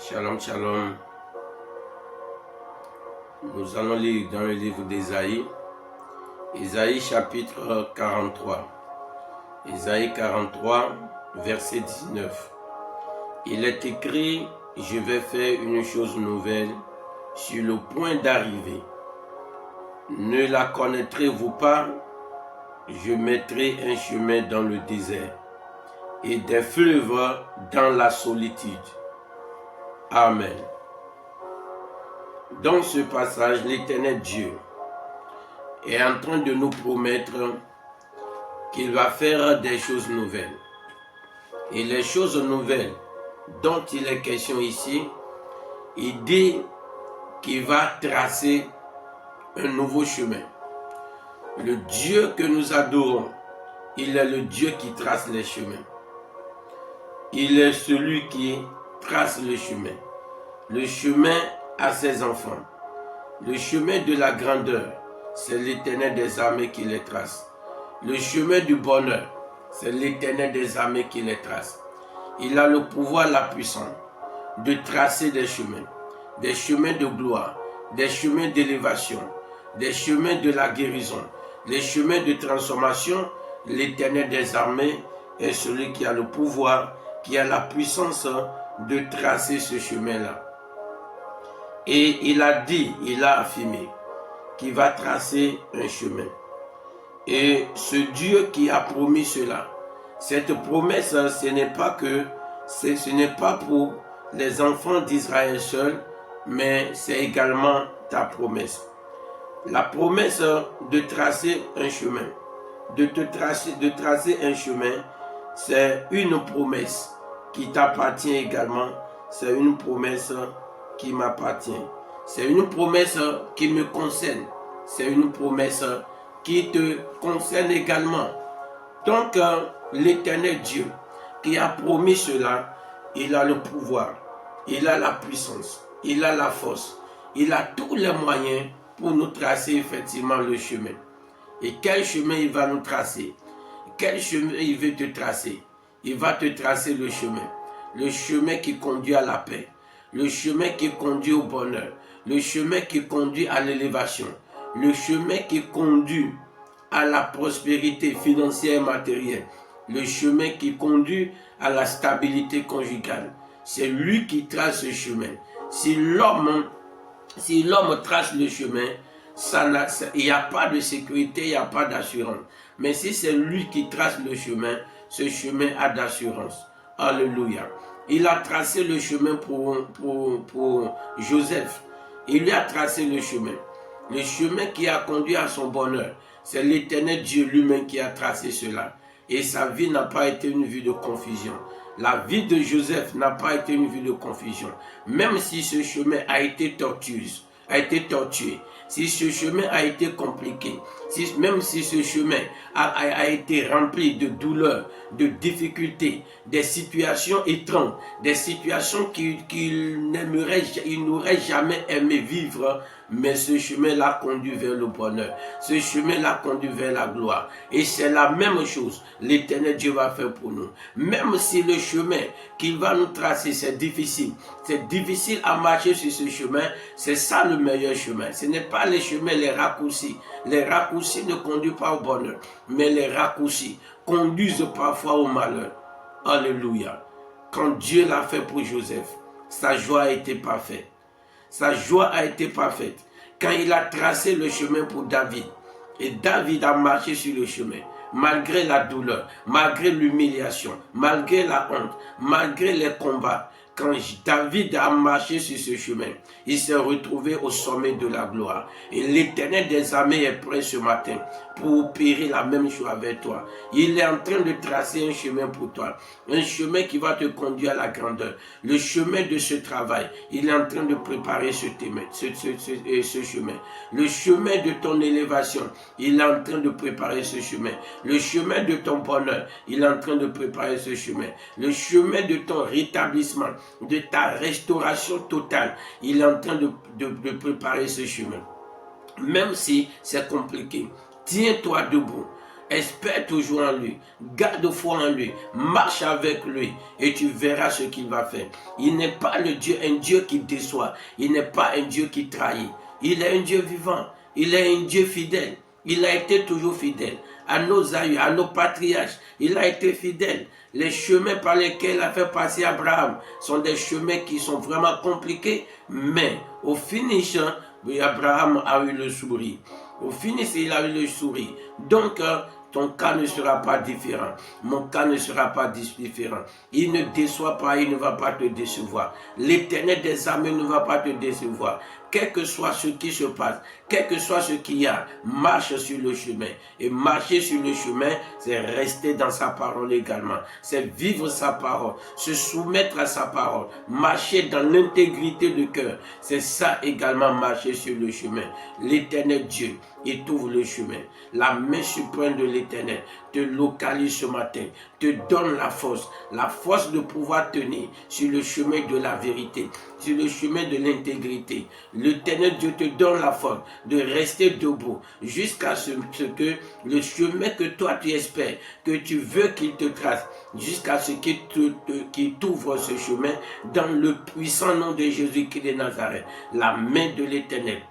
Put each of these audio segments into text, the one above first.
Shalom, shalom. Nous allons lire dans le livre d'Ésaïe, Ésaïe chapitre 43. Ésaïe 43, verset 19. Il est écrit, je vais faire une chose nouvelle sur le point d'arriver. Ne la connaîtrez-vous pas? Je mettrai un chemin dans le désert et des fleuves dans la solitude. Amen. Dans ce passage, l'Éternel Dieu est en train de nous promettre qu'il va faire des choses nouvelles. Et les choses nouvelles dont il est question ici, il dit qu'il va tracer un nouveau chemin. Le Dieu que nous adorons, il est le Dieu qui trace les chemins. Il est celui qui trace le chemin à ses enfants. Le chemin de la grandeur, c'est l'Éternel des armées qui les trace. Le chemin du bonheur, c'est l'Éternel des armées qui les trace. Il a le pouvoir, la puissance de tracer des chemins de gloire, des chemins d'élévation, des chemins de la guérison, les chemins de transformation. L'Éternel des armées est celui qui a le pouvoir, qui a la puissance de tracer ce chemin-là. Et il a dit, il a affirmé qu'il va tracer un chemin. Et ce Dieu qui a promis cela, cette promesse, ce n'est pas pour les enfants d'Israël seuls, mais c'est également ta promesse. La promesse de tracer un chemin, de tracer un chemin, c'est une promesse qui t'appartient également. C'est une promesse qui m'appartient. C'est une promesse qui me concerne. C'est une promesse qui te concerne également. Donc, l'Éternel Dieu qui a promis cela, il a le pouvoir, il a la puissance, il a la force, il a tous les moyens pour nous tracer effectivement le chemin. Et quel chemin il va nous tracer? Quel chemin il veut te tracer? Il va te tracer le chemin qui conduit à la paix, le chemin qui conduit au bonheur, le chemin qui conduit à l'élévation, le chemin qui conduit à la prospérité financière et matérielle, le chemin qui conduit à la stabilité conjugale. C'est lui qui trace ce chemin. Si l'homme trace le chemin, il n'y a pas de sécurité, il n'y a pas d'assurance. Mais si c'est lui qui trace le chemin, ce chemin a d'assurance. Alléluia. Il a tracé le chemin pour Joseph. Il lui a tracé le chemin qui a conduit à son bonheur. C'est l'Éternel Dieu lui-même qui a tracé cela. Et sa vie n'a pas été une vie de confusion. La vie de Joseph n'a pas été une vie de confusion. Même si ce chemin a été tortueux, si ce chemin a été compliqué, même si ce chemin a été rempli de douleurs, de difficultés, des situations étranges, des situations qu'il n'aurait jamais aimé vivre, mais ce chemin l'a conduit vers le bonheur. Ce chemin l'a conduit vers la gloire. Et c'est la même chose, l'Éternel Dieu va faire pour nous. Même si le chemin qu'il va nous tracer, c'est difficile à marcher sur ce chemin, c'est ça le meilleur chemin. Ce n'est pas les chemins, les raccourcis. Les raccourcis ne conduisent pas au bonheur, mais les raccourcis conduisent parfois au malheur. Alléluia. Quand Dieu l'a fait pour Joseph, sa joie a été parfaite. Sa joie a été parfaite. Quand il a tracé le chemin pour David, et David a marché sur le chemin, malgré la douleur, malgré l'humiliation, malgré la honte, malgré les combats. Quand David a marché sur ce chemin, il s'est retrouvé au sommet de la gloire. Et l'Éternel des armées est prêt ce matin pour opérer la même chose avec toi. Il est en train de tracer un chemin pour toi. Un chemin qui va te conduire à la grandeur. Le chemin de ce travail, il est en train de préparer ce chemin. Le chemin de ton élévation, il est en train de préparer ce chemin. Le chemin de ton bonheur, il est en train de préparer ce chemin. Le chemin de ton rétablissement, de ta restauration totale, il est en train de préparer ce chemin. Même si c'est compliqué, tiens-toi debout. Espère toujours en lui, garde foi en lui, marche avec lui et tu verras ce qu'il va faire. Il n'est pas un Dieu qui déçoit, il n'est pas un Dieu qui trahit. Il est un Dieu vivant, il est un Dieu fidèle. Il a été toujours fidèle à nos aïeux, à nos patriarches. Il a été fidèle. Les chemins par lesquels il a fait passer Abraham sont des chemins qui sont vraiment compliqués, mais au finish, Abraham a eu le sourire. Au finish, il a eu le sourire. Donc, ton cas ne sera pas différent. Mon cas ne sera pas différent. Il ne déçoit pas, il ne va pas te décevoir. L'Éternel des armées ne va pas te décevoir. Quel que soit ce qui se passe, quel que soit ce qu'il y a, marche sur le chemin. Et marcher sur le chemin, c'est rester dans sa parole également. C'est vivre sa parole, se soumettre à sa parole, marcher dans l'intégrité de cœur. C'est ça également, marcher sur le chemin. L'Éternel Dieu, il t'ouvre le chemin. La main suprême de l'Éternel te localise ce matin, te donne la force de pouvoir tenir sur le chemin de la vérité, sur le chemin de l'intégrité. L'Éternel Dieu te donne la force de rester debout jusqu'à ce que le chemin que toi tu espères, que tu veux qu'il te trace, jusqu'à ce qu'il t'ouvre ce chemin dans le puissant nom de Jésus-Christ de Nazareth. La main de l'Éternel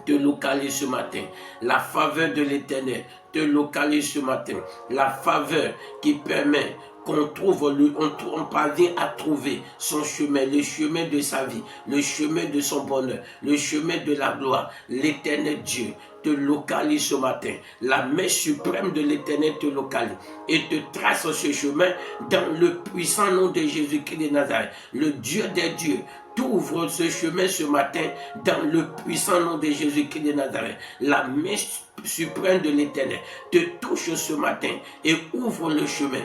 te localise ce matin. La faveur de l'Éternel te localise ce matin. La faveur qui permet qu'on on parvient à trouver son chemin, le chemin de sa vie, le chemin de son bonheur, le chemin de la gloire. L'Éternel Dieu te localise ce matin. La main suprême de l'Éternel te localise et te trace ce chemin dans le puissant nom de Jésus-Christ de Nazareth. Le Dieu des dieux t'ouvre ce chemin ce matin dans le puissant nom de Jésus-Christ de Nazareth. La main suprême de l'Éternel te touche ce matin et ouvre le chemin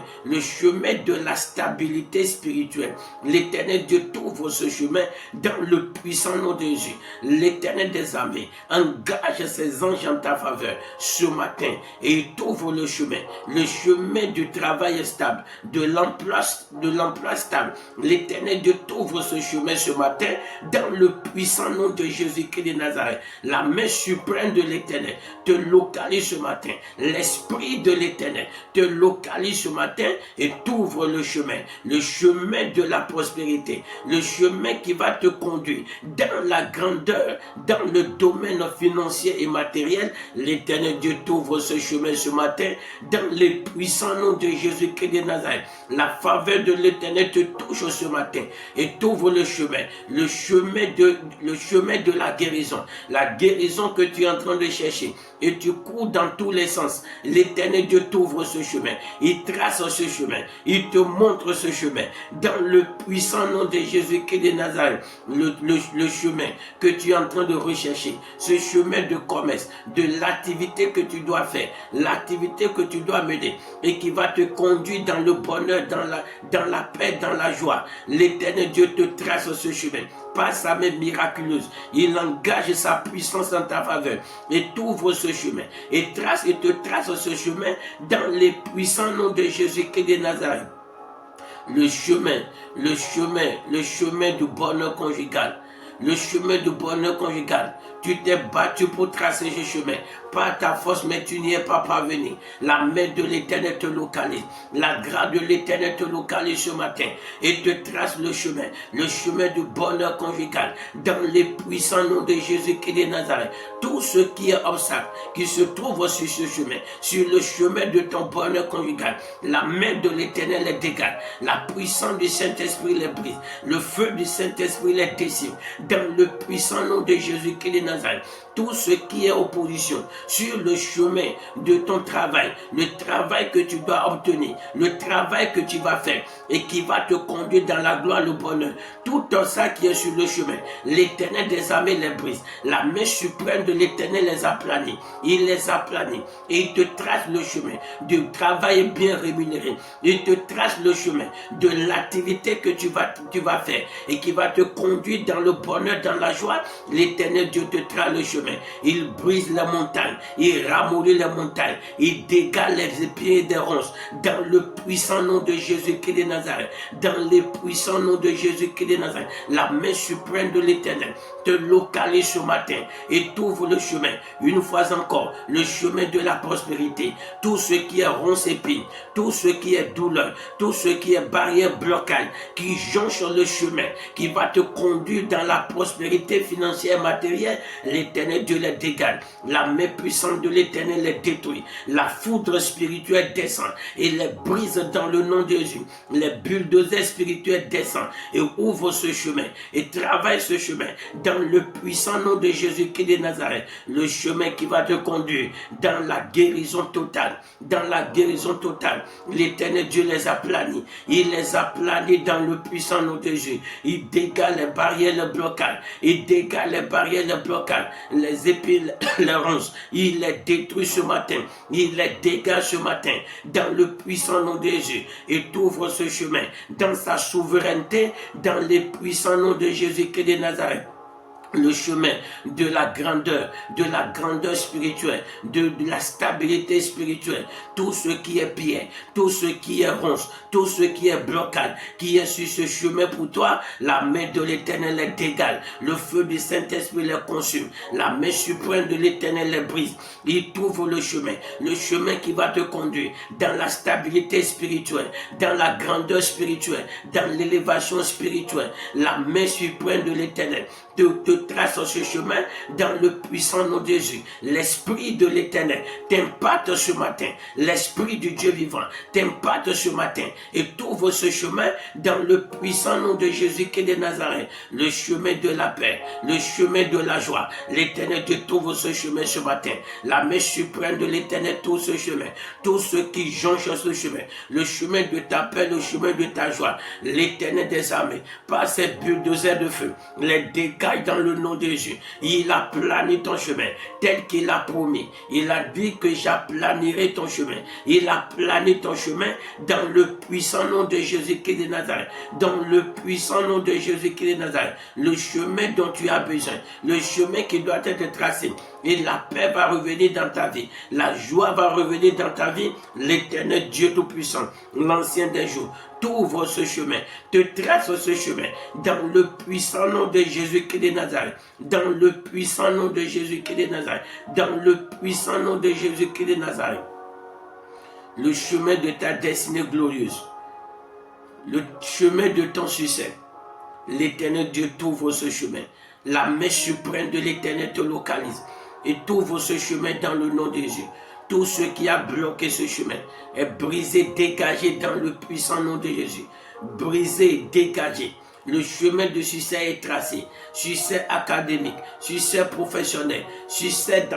de la stabilité spirituelle. L'Éternel Dieu t'ouvre ce chemin dans le puissant nom de Jésus. L'Éternel des armées engage ses anges en ta faveur ce matin et il t'ouvre le chemin du travail stable, de l'emploi stable. L'Éternel Dieu t'ouvre ce chemin ce matin dans le puissant nom de Jésus-Christ de Nazareth. La main suprême de l'Éternel te localise ce matin. L'Esprit de l'Éternel te localise ce matin et t'ouvre le chemin de la prospérité, le chemin qui va te conduire dans la grandeur, dans le domaine financier et matériel. L'Éternel Dieu t'ouvre ce chemin ce matin dans les puissants noms de Jésus-Christ de Nazareth. La faveur de l'Éternel te touche ce matin et t'ouvre le chemin de la guérison que tu es en train de chercher. Et tu cours dans tous les sens. L'Éternel Dieu t'ouvre ce chemin. Il trace ce chemin. Il te montre ce chemin. Dans le puissant nom de Jésus-Christ de Nazareth, le chemin que tu es en train de rechercher, ce chemin de commerce, de l'activité que tu dois faire, l'activité que tu dois mener et qui va te conduire dans le bonheur, dans la paix, dans la joie. L'Éternel Dieu te trace ce chemin. Par sa main miraculeuse, il engage sa puissance en ta faveur et t'ouvre ce chemin et te trace ce chemin dans les puissants noms de Jésus-Christ de Nazareth. Le chemin du bonheur conjugal. Le chemin du bonheur conjugal. Tu t'es battu pour tracer ce chemin. Pas ta force, mais tu n'y es pas parvenu. La main de l'Éternel te localise. La grâce de l'Éternel te localise ce matin et te trace le chemin du bonheur conjugal. Dans les puissants noms de Jésus-Christ de Nazareth. Tout ce qui est obstacle, qui se trouve sur ce chemin, sur le chemin de ton bonheur conjugal, la main de l'Éternel les dégage. La puissance du Saint-Esprit les brise. Le feu du Saint-Esprit les décime. Dans le puissant nom de Jésus-Christ de Nazareth. Tout ce qui est opposition sur le chemin de ton travail, le travail que tu dois obtenir, le travail que tu vas faire et qui va te conduire dans la gloire, le bonheur, tout ça qui est sur le chemin, l'Éternel des armées les brise. La main suprême de l'Éternel les a planés. Il les a planés et il te trace le chemin du travail bien rémunéré. Il te trace le chemin de l'activité que tu vas faire et qui va te conduire dans le bonheur, dans la joie. L'Éternel Dieu te trace le chemin chemin. Il brise les montagnes, il ramollit les montagnes, il dégage les épines des ronces. Dans le puissant nom de Jésus-Christ de Nazareth, dans le puissant nom de Jésus-Christ de Nazareth, la main suprême de l'Éternel te localise ce matin et t'ouvre le chemin. Une fois encore, le chemin de la prospérité. Tout ce qui est ronce épine, tout ce qui est douleur, tout ce qui est barrière blocage, qui jonche le chemin, qui va te conduire dans la prospérité financière, matérielle, l'Éternel Dieu les dégage. La main puissante de l'Éternel les détruit. La foudre spirituelle descend et les brise dans le nom de Jésus. Les bulldozers spirituels descendent et ouvrent ce chemin et travaillent ce chemin dans le puissant nom de Jésus-Christ de Nazareth. Le chemin qui va te conduire dans la guérison totale. Dans la guérison totale. L'Éternel Dieu les a planis. Il les a planis dans le puissant nom de Jésus. Il dégage les barrières, le blocage. Il dégage les barrières, le blocage. Les épines, les ronces. Il les détruit ce matin. Il les dégage ce matin. Dans le puissant nom de Jésus. Et t'ouvre ce chemin. Dans sa souveraineté. Dans les puissants noms de Jésus-Christ de Nazareth. Le chemin de la grandeur spirituelle, de la stabilité spirituelle, tout ce qui est pierre, tout ce qui est ronce, tout ce qui est blocage, qui est sur ce chemin pour toi, la main de l'Éternel les dégage, le feu du Saint-Esprit les consume, la main suprême de l'Éternel les brise, il t'ouvre le chemin qui va te conduire dans la stabilité spirituelle, dans la grandeur spirituelle, dans l'élévation spirituelle, la main suprême de l'Éternel te trace ce chemin dans le puissant nom de Jésus. L'Esprit de l'Éternel t'impacte ce matin. L'Esprit du Dieu vivant t'impacte ce matin et t'ouvre ce chemin dans le puissant nom de Jésus-Christ de Nazareth. Le chemin de la paix, le chemin de la joie. L'Éternel te t'ouvre ce chemin ce matin. La main suprême de l'Éternel t'ouvre ce chemin. Tout ce qui jonche ce chemin, le chemin de ta paix, le chemin de ta joie. L'Éternel des armées, par ses bulldozers de feu, les dégâts dans le nom de Jésus. Il a plané ton chemin tel qu'il a promis. Il a dit que j'aplanirai ton chemin. Il a plané ton chemin dans le puissant nom de Jésus-Christ de Nazareth. Dans le puissant nom de Jésus-Christ de Nazareth. Le chemin dont tu as besoin. Le chemin qui doit être tracé. Et la paix va revenir dans ta vie. La joie va revenir dans ta vie. L'Éternel Dieu Tout-Puissant, l'Ancien des jours, t'ouvre ce chemin, te trace ce chemin dans le puissant nom de Jésus-Christ de Nazareth. Dans le puissant nom de Jésus-Christ de Nazareth. Dans le puissant nom de Jésus-Christ de Nazareth. Le chemin de ta destinée glorieuse. Le chemin de ton succès. L'Éternel Dieu t'ouvre ce chemin. La main suprême de l'Éternel te localise. Et t'ouvre ce chemin dans le nom de Jésus. Tout ce qui a bloqué ce chemin est brisé, dégagé dans le puissant nom de Jésus. Brisé, dégagé. Le chemin de succès est tracé. Succès académique, succès professionnel, succès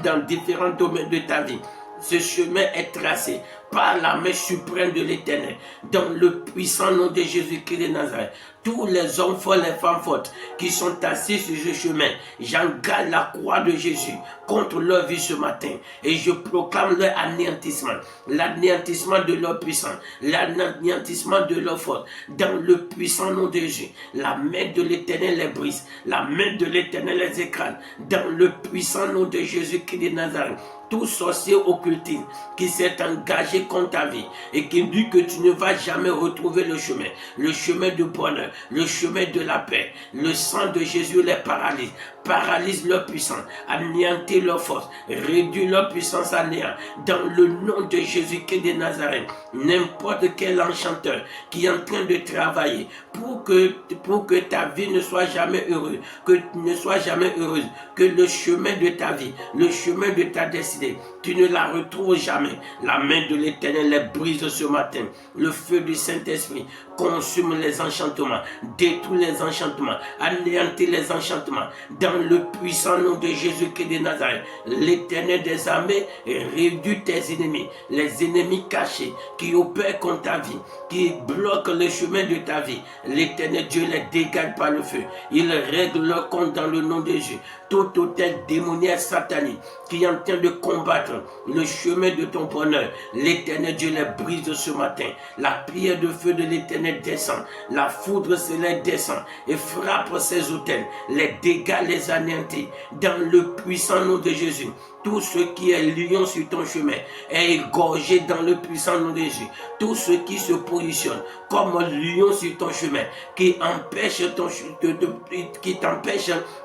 dans différents domaines de ta vie. Ce chemin est tracé par la main suprême de l'Éternel, dans le puissant nom de Jésus-Christ de Nazareth. Tous les hommes forts, les femmes fortes qui sont assis sur ce chemin, j'engage la croix de Jésus contre leur vie ce matin et je proclame leur anéantissement, l'anéantissement de leur puissance, l'anéantissement de leur force, dans le puissant nom de Jésus. La main de l'Éternel les brise, la main de l'Éternel les écrase, dans le puissant nom de Jésus-Christ de Nazareth. Tout sorcier occultiste qui s'est engagé contre ta vie et qui dit que tu ne vas jamais retrouver le chemin de bonheur, le chemin de la paix, le sang de Jésus les paralyse leur puissance, anéantit leur force, réduit leur puissance à néant. Dans le nom de Jésus-Christ de Nazareth, n'importe quel enchanteur qui est en train de travailler pour que ta vie ne soit jamais heureuse, que tu ne sois jamais heureuse, que le chemin de ta vie, le chemin de ta destinée, tu ne la retrouves jamais. La main de l'Éternel les brise ce matin. Le feu du Saint-Esprit consume les enchantements, détruit les enchantements, anéantit les enchantements. Dans le puissant nom de Jésus-Christ de Nazareth, l'Éternel des armées réduit tes ennemis, les ennemis cachés qui opèrent contre ta vie, qui bloquent le chemin de ta vie. L'Éternel Dieu les dégage par le feu. Il règle leur compte dans le nom de Jésus. Tout hôtel démoniaque satanique qui est en train de combattre le chemin de ton bonheur, l'Éternel L'Éternel Dieu les brise ce matin. La pierre de feu de l'Éternel descend. La foudre céleste descend et frappe ces autels. Les dégâts les anéantis dans le puissant nom de Jésus. Tout ce qui est lion sur ton chemin est égorgé dans le puissant nom de Jésus. Tout ce qui se positionne comme un lion sur ton chemin, qui t'empêche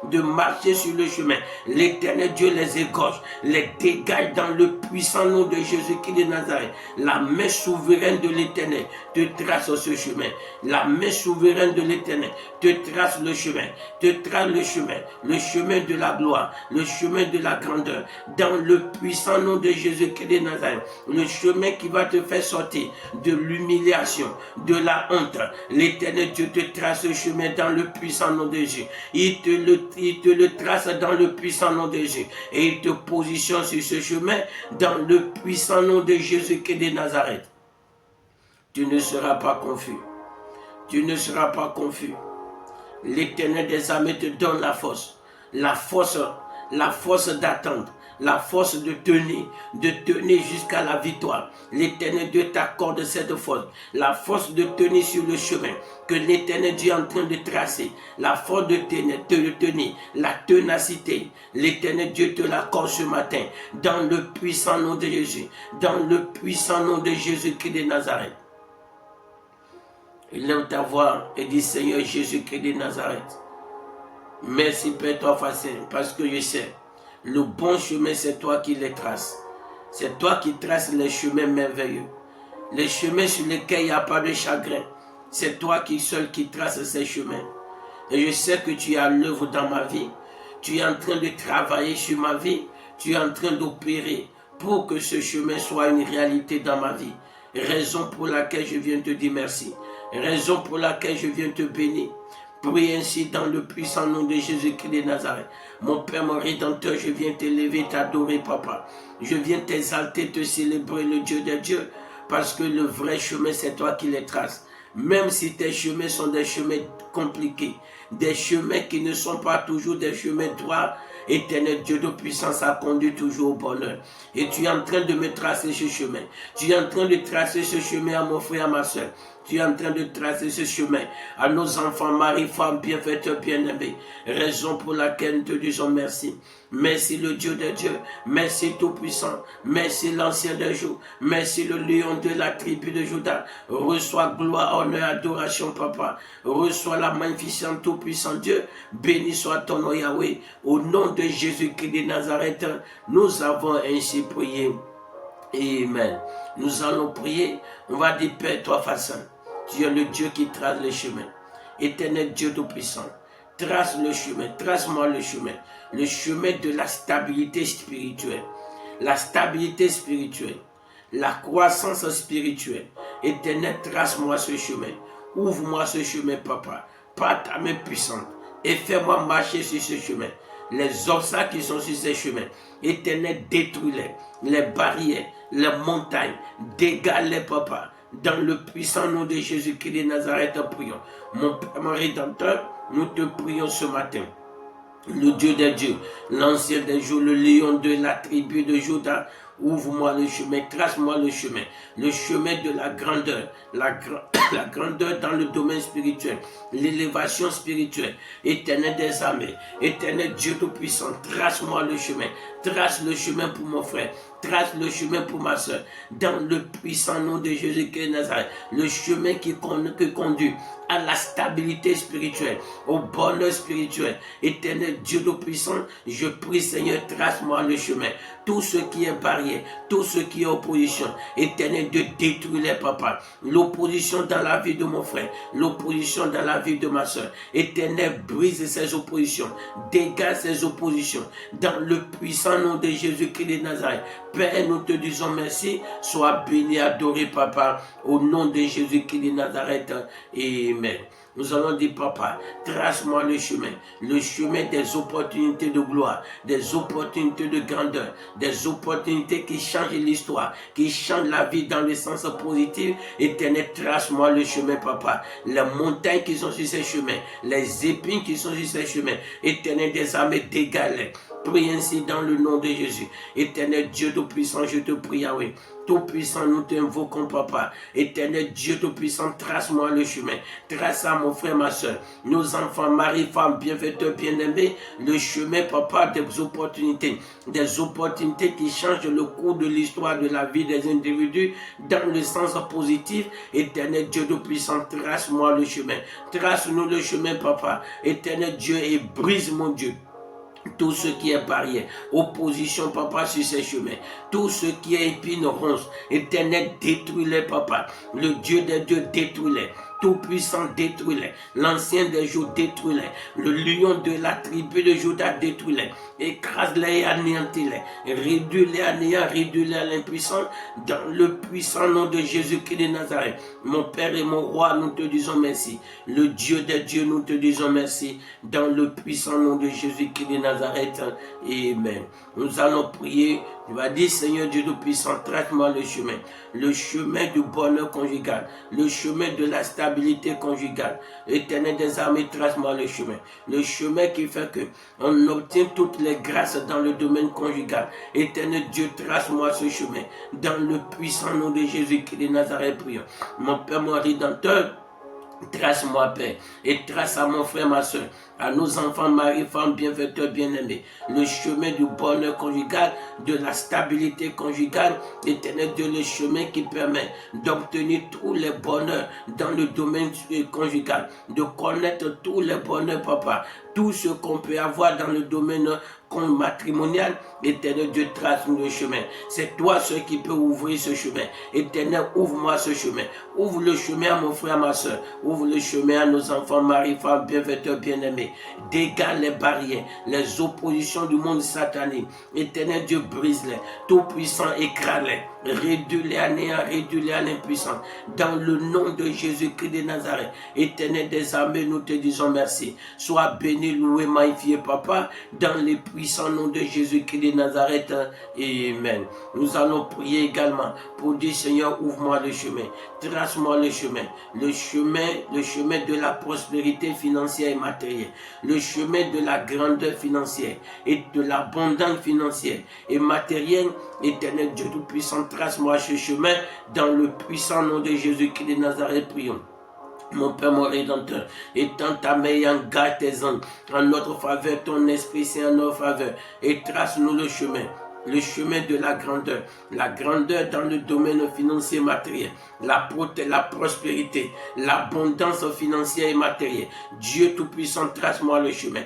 de marcher sur le chemin, l'Éternel Dieu les égorge, les dégage dans le puissant nom de Jésus-Christ de Nazareth. La main souveraine de l'Éternel te trace ce chemin. La main souveraine de l'Éternel te trace le chemin, le chemin de la gloire, le chemin de la grandeur, dans le puissant nom de Jésus-Christ de Nazareth, le chemin qui va te faire sortir de l'humiliation, de la honte. L'Éternel Dieu te trace ce chemin dans le puissant nom de Jésus. Il te le trace dans le puissant nom de Jésus. Et il te positionne sur ce chemin dans le puissant nom de Jésus-Christ de Nazareth. Tu ne seras pas confus. Tu ne seras pas confus. L'Éternel des armées te donne la force d'attendre, la force de tenir jusqu'à la victoire. L'Éternel Dieu t'accorde cette force, la force de tenir sur le chemin que l'Éternel Dieu est en train de tracer, la force de tenir, la ténacité. L'Éternel Dieu te l'accorde ce matin, dans le puissant nom de Jésus, dans le puissant nom de Jésus-Christ de Nazareth. Lève ta voix et dis, Seigneur Jésus-Christ de Nazareth, merci Père toi facile, parce que je sais, le bon chemin c'est toi qui les traces. C'est toi qui traces les chemins merveilleux. Les chemins sur lesquels il n'y a pas de chagrin. C'est toi seul qui traces ces chemins. Et je sais que tu es à l'œuvre dans ma vie. Tu es en train de travailler sur ma vie. Tu es en train d'opérer pour que ce chemin soit une réalité dans ma vie. Raison pour laquelle je viens te dire merci. Raison pour laquelle je viens te bénir. Prie ainsi dans le puissant nom de Jésus-Christ de Nazareth. Mon Père, mon Rédempteur, je viens t'élever, t'adorer, Papa. Je viens t'exalter, te célébrer, le Dieu des dieux, parce que le vrai chemin, c'est toi qui les traces. Même si tes chemins sont des chemins compliqués, des chemins qui ne sont pas toujours des chemins droits, Éternel Dieu de puissance a conduit toujours au bonheur. Et tu es en train de me tracer ce chemin. Tu es en train de tracer ce chemin à mon frère, à ma soeur. Tu es en train de tracer ce chemin à nos enfants, mari, femmes, bienfaiteurs, bien-aimés. Raison pour laquelle nous te disons merci. Merci le Dieu des dieux. Merci Tout-Puissant. Merci l'Ancien des jours. Merci le lion de la tribu de Juda. Reçois gloire, honneur, adoration, Papa. Reçois la magnificente Tout-Puissant Dieu. Béni soit ton nom, Yahweh. Au nom de Jésus-Christ de Nazareth, nous avons ainsi prié. Amen. Nous allons prier. On va dire, Père, toi façon. Tu es le Dieu qui trace le chemin. Éternel Dieu Tout-Puissant, trace le chemin, trace-moi le chemin de la stabilité spirituelle. La stabilité spirituelle, la croissance spirituelle. Éternel, trace-moi ce chemin. Ouvre-moi ce chemin, Papa, par ta main puissante, et fais-moi marcher sur ce chemin. Les obstacles qui sont sur ces chemins, Éternel, détruis-les, les barrières, les montagnes, dégage-les, Papa. Dans le puissant nom de Jésus-Christ de Nazareth, prions. Mon Père, mon Rédempteur, nous te prions ce matin. Le Dieu des dieux, l'Ancien des jours, le lion de la tribu de Juda, ouvre-moi le chemin, trace-moi le chemin de la grandeur, la grandeur dans le domaine spirituel, l'élévation spirituelle. Éternel des armées, Éternel Dieu Tout-Puissant, trace-moi le chemin pour mon frère, trace le chemin pour ma soeur, dans le puissant nom de Jésus-Christ de Nazareth, le chemin qui conduit à la stabilité spirituelle, au bonheur spirituel. Éternel Dieu Tout-Puissant, je prie Seigneur, trace-moi le chemin. Tout ce qui est barrière, tout ce qui est opposition, Éternel Dieu, détruis-les, Papa. L'opposition dans la vie de mon frère, l'opposition dans la vie de ma soeur. Éternel, brise ces oppositions, dégage ces oppositions, dans le puissant nom de Jésus-Christ de Nazareth. Père, nous te disons merci, sois béni, adoré, Papa, au nom de Jésus-Christ de Nazareth. Amen. Nous allons dire, Papa, trace-moi le chemin des opportunités de gloire, des opportunités de grandeur, des opportunités qui changent l'histoire, qui changent la vie dans le sens positif. Éternel, trace-moi le chemin, Papa. Les montagnes qui sont sur ces chemins, les épines qui sont sur ces chemins, Éternel des armées, dégage-les. Prie ainsi dans le nom de Jésus. Éternel Dieu Tout-Puissant, je te prie, Yahweh. Tout-Puissant, nous t'invoquons, Papa. Éternel Dieu Tout-Puissant, trace-moi le chemin. Trace à mon frère, ma soeur, nos enfants, mari, femme, bienfaiteurs, bien-aimés, le chemin, Papa, des opportunités qui changent le cours de l'histoire de la vie des individus dans le sens positif. Éternel Dieu Tout-Puissant, trace-moi le chemin. Trace-nous le chemin, Papa. Éternel Dieu, et brise, mon Dieu, tout ce qui est barrière, opposition, Papa, sur ces chemins. Tout ce qui est épine ronce, Éternel, détruis-les, Papa. Le Dieu des dieux, détruis-les. Tout-Puissant, détruis-les. L'Ancien des jours, détruis-les. Le lion de la tribu de Juda, détruis-les. Écrase-les et anéantis-les. Réduis-les à néant, réduis-les à l'impuissance. Dans le puissant nom de Jésus-Christ de Nazareth. Mon Père et mon Roi, nous te disons merci. Le Dieu des dieux, nous te disons merci. Dans le puissant nom de Jésus-Christ de Nazareth. Amen. Nous allons prier. Tu vas dire, Seigneur Dieu Tout-Puissant, traite-moi le chemin du bonheur conjugal, le chemin de la stabilité conjugale. Éternel des armées, trace-moi le chemin qui fait que on obtient toutes les grâces dans le domaine conjugal. Éternel Dieu, trace-moi ce chemin, dans le puissant nom de Jésus-Christ de Nazareth, prions. Mon Père, mon Rédempteur, trace-moi, Père, et trace à mon frère, ma soeur, à nos enfants, mari, femmes, bienfaiteurs, bien-aimés, le chemin du bonheur conjugal, de la stabilité conjugale. Éternel Dieu, le chemin qui permet d'obtenir tous les bonheurs dans le domaine conjugal, de connaître tous les bonheurs, Papa, tout ce qu'on peut avoir dans le domaine matrimonial. Éternel Dieu, trace-nous le chemin. C'est toi seul qui peux ouvrir ce chemin. Éternel, ouvre-moi ce chemin. Ouvre le chemin à mon frère, ma soeur. Ouvre le chemin à nos enfants, mari, femmes, bienfaiteurs, bien-aimés. Dégage les barrières, les oppositions du monde satanique. Éternel Dieu, brise-les. Tout-Puissant, écrase-les. Réduis-les à néant, réduis-les à l'impuissance. Dans le nom de Jésus-Christ de Nazareth. Éternel des armées, nous te disons merci. Sois béni, loué, magnifié, Papa, dans les puissants noms de Jésus-Christ de Nazareth. Amen. Nous allons prier également pour dire, Seigneur, ouvre-moi le chemin. Trace-moi le chemin de la prospérité financière et matérielle, le chemin de la grandeur financière et de l'abondance financière et matérielle. Éternel Dieu Tout-Puissant, trace-moi ce chemin dans le puissant nom de Jésus-Christ de Nazareth, prions. Mon Père, mon Rédempteur, étends ta main et engage tes anges en notre faveur, ton esprit c'est en notre faveur, et trace-nous le chemin de la grandeur dans le domaine financier et matériel, la prospérité, l'abondance financière et matérielle. Dieu Tout-Puissant, trace-moi le chemin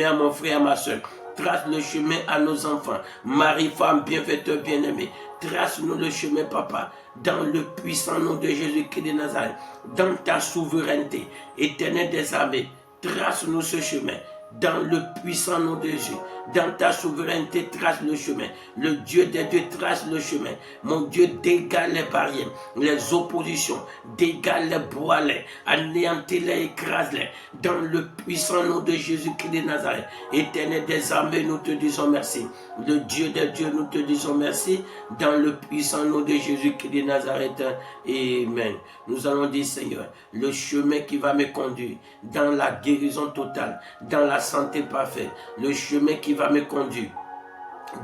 à mon frère, à ma soeur. Trace le chemin à nos enfants, mari, femme, bienfaiteurs, bien-aimés. Trace-nous le chemin, Papa, dans le puissant nom de Jésus-Christ de Nazareth, dans ta souveraineté, Éternel des armées. Trace-nous ce chemin, dans le puissant nom de Jésus. Dans ta souveraineté, trace le chemin. Le Dieu des dieux trace le chemin. Mon Dieu, dégage les barrières, les oppositions, dégage les broie-les, anéantis-les, écrase-les. Dans le puissant nom de Jésus-Christ de Nazareth. Éternel des armées, nous te disons merci. Le Dieu des dieux, nous te disons merci. Dans le puissant nom de Jésus-Christ de Nazareth. Amen. Nous allons dire, Seigneur, le chemin qui va me conduire dans la guérison totale, dans la santé parfaite, le chemin qui va me conduire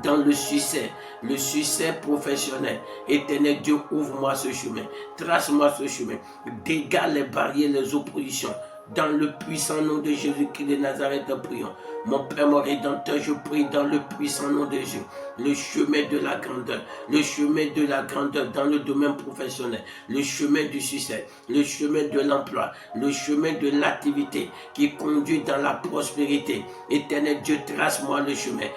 dans le succès professionnel. Éternel Dieu, ouvre-moi ce chemin, trace-moi ce chemin, dégage les barrières, les oppositions. Dans le puissant nom de Jésus-Christ de Nazareth, prions. Mon Père, mon Rédempteur, je prie dans le puissant nom de Jésus. Le chemin de la grandeur dans le domaine professionnel, le chemin du succès, le chemin de l'emploi, le chemin de l'activité qui conduit dans la prospérité. Éternel Dieu, trace-moi le chemin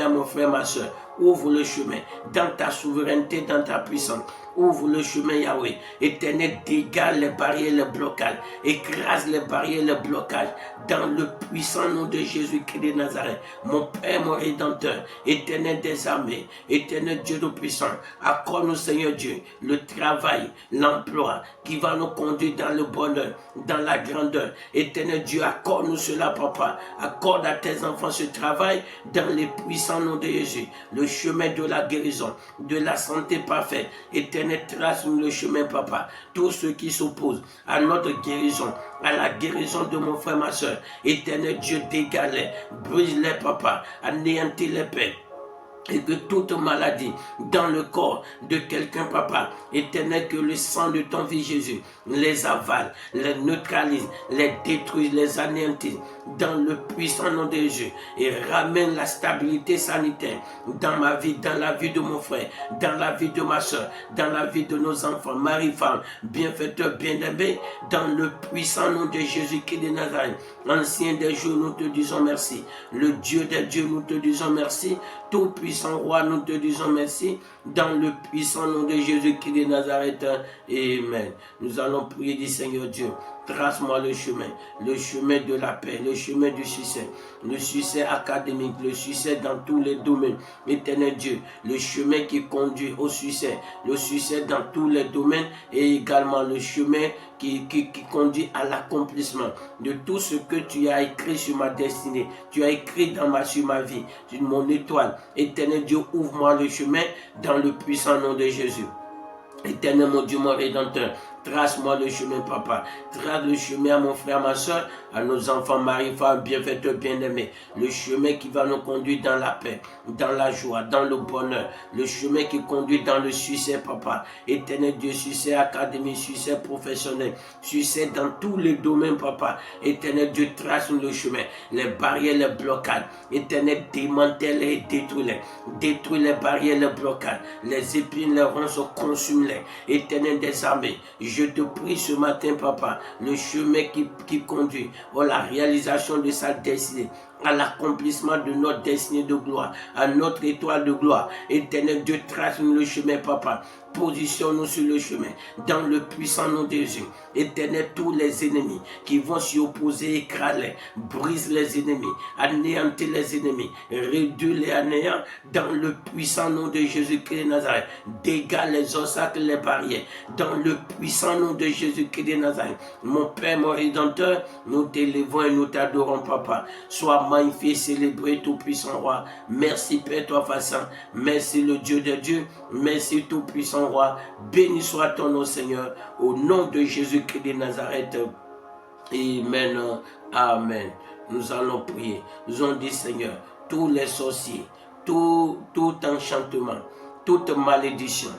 à mon frère, ma soeur. Ouvre le chemin dans ta souveraineté, dans ta puissance. Ouvre le chemin, Yahweh. Éternel, dégage les barrières, les blocages. Écrase les barrières, les blocages. Dans le puissant nom de Jésus-Christ de Nazareth. Mon Père, mon Rédempteur. Éternel, Éternel des armées, Éternel Dieu Tout-Puissant, accorde-nous, Seigneur Dieu, le travail, l'emploi qui va nous conduire dans le bonheur, dans la grandeur. Éternel Dieu, accorde-nous cela, Papa. Accorde à tes enfants ce travail dans les puissants noms de Jésus. Le chemin de la guérison, de la santé parfaite. Éternel, trace-nous le chemin, Papa. Tous ceux qui s'opposent à notre guérison, à la guérison de mon frère, ma soeur. Éternel Dieu, dégale-les, brise-les, Papa, anéantis les paix. Et que toute maladie dans le corps de quelqu'un, Papa, éternel, que le sang de ton Fils Jésus les avale, les neutralise, les détruise, les anéantisse dans le puissant nom de Jésus et ramène la stabilité sanitaire dans ma vie, dans la vie de mon frère, dans la vie de ma soeur, dans la vie de nos enfants, mari, femme, bienfaiteur, bien-aimé, dans le puissant nom de Jésus-Christ de Nazareth. Ancien des jours, nous te disons merci. Le Dieu des dieux, nous te disons merci. Tout puissant roi, nous te disons merci. Dans le puissant nom de Jésus-Christ de Nazareth. Amen. Nous allons prier du Seigneur Dieu. Trace-moi le chemin de la paix, le chemin du succès académique, le succès dans tous les domaines. Éternel Dieu, le chemin qui conduit au succès, le succès dans tous les domaines et également le chemin qui conduit à l'accomplissement de tout ce que tu as écrit sur ma destinée, tu as écrit sur ma vie, sur mon étoile. Éternel Dieu, ouvre-moi le chemin dans le puissant nom de Jésus. Éternel mon Dieu, mon Rédempteur, trace-moi le chemin, Papa. Trace le chemin à mon frère, ma soeur, à nos enfants, mari, femme, bienfaiteurs, bien-aimés. Le chemin qui va nous conduire dans la paix, dans la joie, dans le bonheur. Le chemin qui conduit dans le succès, Papa. Éternel Dieu, succès académique, succès professionnel, succès dans tous les domaines, Papa. Éternel Dieu, trace-nous le chemin. Les barrières, les blocades. Éternel, démantèle-les et détruis-les. Détruis les barrières, les blocades. Les épines, les ronces, consume-les. Éternel des armées, je te prie ce matin, Papa, le chemin qui conduit à la réalisation de sa destinée, à l'accomplissement de notre destinée de gloire, à notre étoile de gloire. Éternel Dieu, trace-nous le chemin, Papa. Positionne-nous sur le chemin, dans le puissant nom de Jésus. Éternel, tous les ennemis qui vont s'y opposer, écrase-les, brise les ennemis, anéantis les ennemis, réduis-les à néant, dans le puissant nom de Jésus-Christ de Nazareth. Dégage les obstacles, les barrières, dans le puissant nom de Jésus-Christ de Nazareth. Mon Père, mon Rédempteur, nous t'élevons et nous t'adorons, Papa. Sois magnifié, célébré, tout-puissant roi. Merci, Père, toi, façon. Merci, le Dieu des dieux. Merci, tout-puissant roi. Béni soit ton nom, Seigneur. Au nom de Jésus-Christ de Nazareth. Amen. Amen. Nous allons prier. Nous allons dire, Seigneur, tous les sorciers, tout enchantement, toute malédiction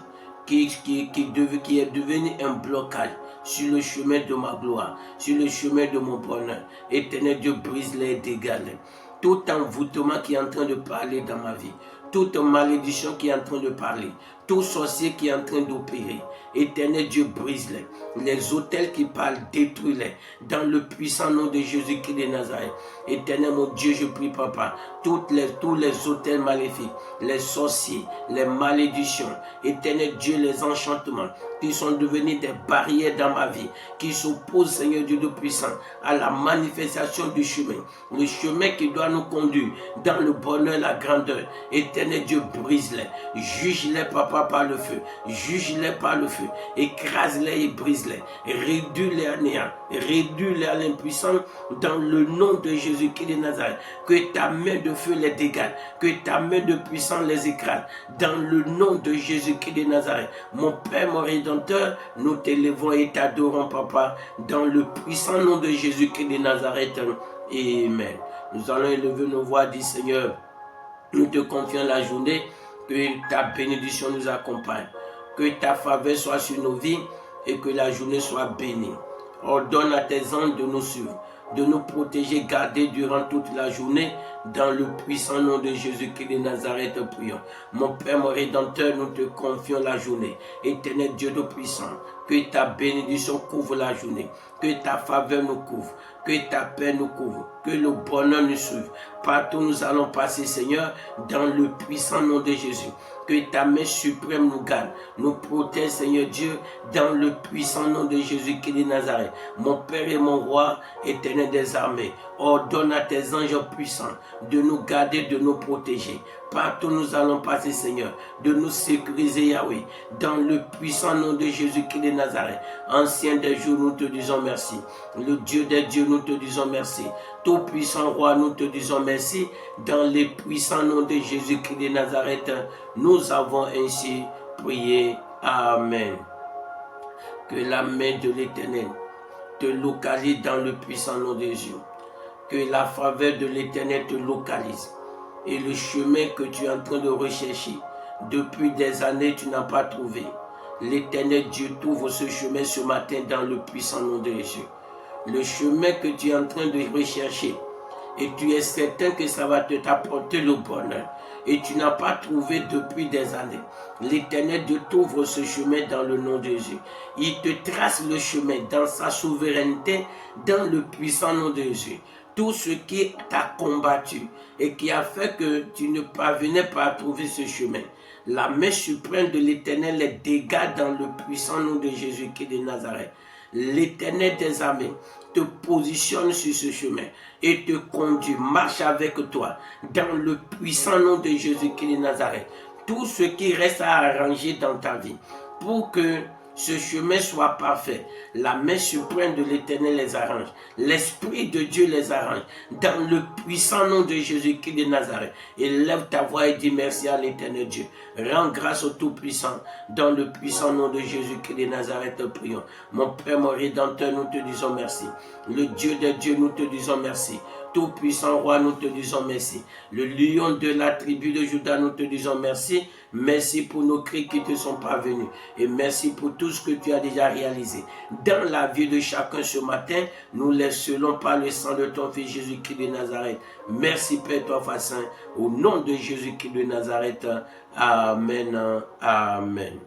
qui est devenu un blocage sur le chemin de ma gloire, sur le chemin de mon bonheur. Éternel Dieu, brise-les et dégage-les. Tout envoûtement qui est en train de parler dans ma vie, toute malédiction qui est en train de parler, tout sorcier qui est en train d'opérer, Éternel Dieu, brise-les. Les autels qui parlent, détruis-les. Dans le puissant nom de Jésus-Christ de Nazareth. Éternel mon Dieu, je prie, Papa, tous les autels maléfiques, les sorciers, les malédictions, Éternel Dieu, les enchantements, qui sont devenus des barrières dans ma vie, qui s'opposent, Seigneur Dieu de puissant, à la manifestation du chemin, le chemin qui doit nous conduire dans le bonheur, la grandeur. Éternel Dieu, brise-les, juge-les, Papa, par le feu, juge-les par le feu, écrase-les et brise-les, réduis-les à néant, réduis-les à l'impuissance dans le nom de Jésus-Christ de Nazareth. Que ta main de feu les dégage, que ta main de puissance les écrase dans le nom de Jésus-Christ de Nazareth. Mon Père, mon Rédempteur, nous t'élevons et t'adorons, Papa, dans le puissant nom de Jésus-Christ de Nazareth. Amen. Nous allons élever nos voix, dit Seigneur, nous te confions la journée, que ta bénédiction nous accompagne, que ta faveur soit sur nos vies et que la journée soit bénie. Ordonne à tes anges de nous suivre, de nous protéger, garder durant toute la journée, dans le puissant nom de Jésus-Christ de Nazareth, prions. Mon Père, mon Rédempteur, nous te confions la journée. Éternel Dieu de puissant, que ta bénédiction couvre la journée, que ta faveur nous couvre, que ta paix nous couvre, que le bonheur nous suive. Partout nous allons passer, Seigneur, dans le puissant nom de Jésus. Que ta main suprême nous garde, nous protège, Seigneur Dieu, dans le puissant nom de Jésus-Christ de Nazareth. Mon Père et mon Roi, Éternel des armées, ordonne à tes anges puissants de nous garder, de nous protéger. Partout nous allons passer, Seigneur, de nous sécuriser, Yahweh, dans le puissant nom de Jésus-Christ de Nazareth. Ancien des jours, nous te disons merci. Le Dieu des dieux, nous te disons merci. Tout-puissant roi, nous te disons merci. Dans le puissant nom de Jésus-Christ de Nazareth, nous avons ainsi prié. Amen. Que la main de l'Éternel te localise dans le puissant nom de Jésus. Que la faveur de l'Éternel te localise. Et le chemin que tu es en train de rechercher, depuis des années, tu n'as pas trouvé. L'Éternel Dieu t'ouvre ce chemin ce matin dans le puissant nom de Jésus. Le chemin que tu es en train de rechercher, et tu es certain que ça va t'apporter le bonheur, et tu n'as pas trouvé depuis des années. L'Éternel Dieu t'ouvre ce chemin dans le nom de Jésus. Il te trace le chemin dans sa souveraineté, dans le puissant nom de Jésus. Tout ce qui t'a combattu et qui a fait que tu ne parvenais pas à trouver ce chemin, la main suprême de l'Éternel les dégage dans le puissant nom de Jésus-Christ de Nazareth. L'Éternel des armées te positionne sur ce chemin et te conduit, marche avec toi dans le puissant nom de Jésus-Christ de Nazareth. Tout ce qui reste à arranger dans ta vie pour que ce chemin soit parfait, la main suprême de l'Éternel les arrange. L'Esprit de Dieu les arrange. Dans le puissant nom de Jésus-Christ de Nazareth. Élève ta voix et dis merci à l'Éternel Dieu. Rends grâce au Tout-Puissant. Dans le puissant nom de Jésus-Christ de Nazareth, prions. Mon Père, mon Rédempteur, nous te disons merci. Le Dieu des dieux, nous te disons merci. Tout-Puissant Roi, nous te disons merci. Le lion de la tribu de Juda, nous te disons merci. Merci pour nos cris qui te sont parvenus. Et merci pour tout ce que tu as déjà réalisé. Dans la vie de chacun ce matin, nous les scellons par le sang de ton Fils Jésus-Christ de Nazareth. Merci Père, toi Saint. Au nom de Jésus-Christ de Nazareth. Amen. Amen.